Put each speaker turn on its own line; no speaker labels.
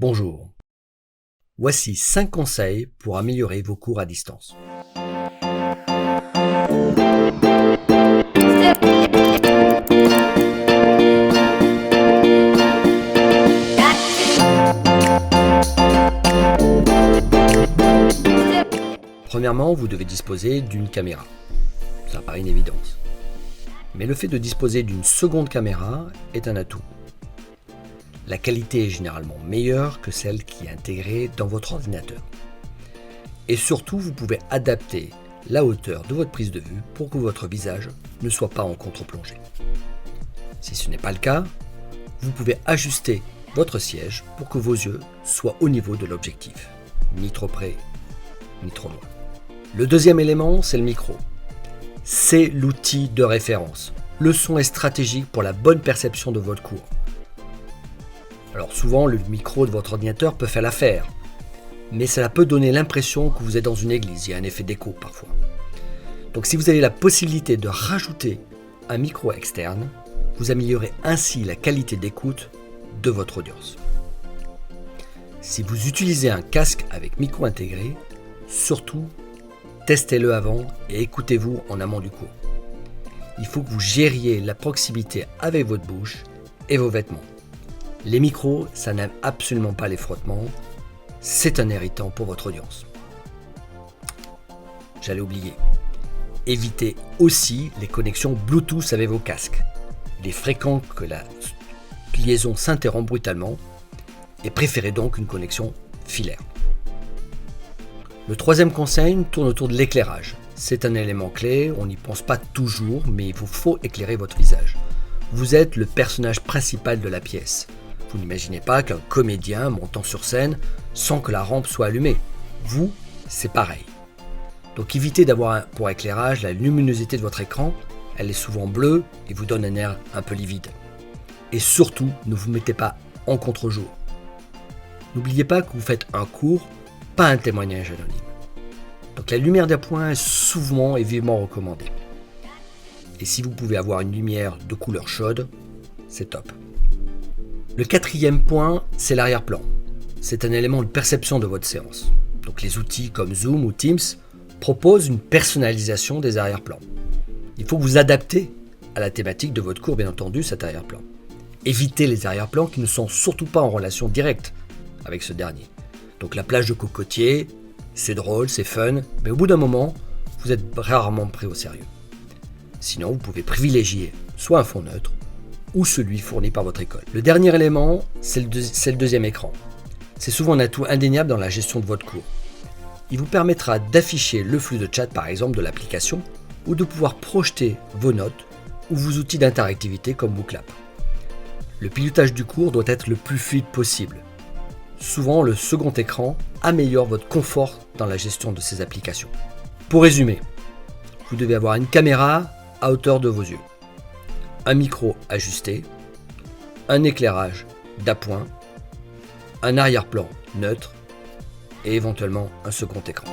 Bonjour. Voici 5 conseils pour améliorer vos cours à distance. Premièrement, vous devez disposer d'une caméra. Ça paraît une évidence. Mais le fait de disposer d'une seconde caméra est un atout. La qualité est généralement meilleure que celle qui est intégrée dans votre ordinateur. Et surtout, vous pouvez adapter la hauteur de votre prise de vue pour que votre visage ne soit pas en contre-plongée. Si ce n'est pas le cas, vous pouvez ajuster votre siège pour que vos yeux soient au niveau de l'objectif, ni trop près, ni trop loin. Le deuxième élément, c'est le micro. C'est l'outil de référence. Le son est stratégique pour la bonne perception de votre cours. Alors souvent, le micro de votre ordinateur peut faire l'affaire, mais cela peut donner l'impression que vous êtes dans une église, il y a un effet d'écho parfois. Donc si vous avez la possibilité de rajouter un micro externe, vous améliorez ainsi la qualité d'écoute de votre audience. Si vous utilisez un casque avec micro intégré, surtout, testez-le avant et écoutez-vous en amont du cours. Il faut que vous gériez la proximité avec votre bouche et vos vêtements. Les micros, ça n'aime absolument pas les frottements. C'est un irritant pour votre audience. J'allais oublier. Évitez aussi les connexions Bluetooth avec vos casques. Il est fréquent que la liaison s'interrompt brutalement et préférez donc une connexion filaire. Le troisième conseil tourne autour de l'éclairage. C'est un élément clé, on n'y pense pas toujours, mais il vous faut éclairer votre visage. Vous êtes le personnage principal de la pièce. Vous n'imaginez pas qu'un comédien montant sur scène sans que la rampe soit allumée. Vous, c'est pareil. Donc évitez d'avoir pour éclairage la luminosité de votre écran. Elle est souvent bleue et vous donne un air un peu livide. Et surtout, ne vous mettez pas en contre-jour. N'oubliez pas que vous faites un cours, pas un témoignage anonyme. Donc la lumière d'appoint est souvent et vivement recommandée. Et si vous pouvez avoir une lumière de couleur chaude, c'est top. Le quatrième point, c'est l'arrière-plan. C'est un élément de perception de votre séance. Donc les outils comme Zoom ou Teams proposent une personnalisation des arrière-plans. Il faut que vous adaptez à la thématique de votre cours, bien entendu, cet arrière-plan. Évitez les arrière-plans qui ne sont surtout pas en relation directe avec ce dernier. Donc la plage de cocotiers, c'est drôle, c'est fun, mais au bout d'un moment, vous êtes rarement pris au sérieux. Sinon, vous pouvez privilégier soit un fond neutre, ou celui fourni par votre école. Le dernier élément, c'est le deuxième écran. C'est souvent un atout indéniable dans la gestion de votre cours. Il vous permettra d'afficher le flux de chat par exemple de l'application ou de pouvoir projeter vos notes ou vos outils d'interactivité comme Booklab. Le pilotage du cours doit être le plus fluide possible. Souvent, le second écran améliore votre confort dans la gestion de ces applications. Pour résumer, vous devez avoir une caméra à hauteur de vos yeux, un micro ajusté, un éclairage d'appoint, un arrière-plan neutre et éventuellement un second écran.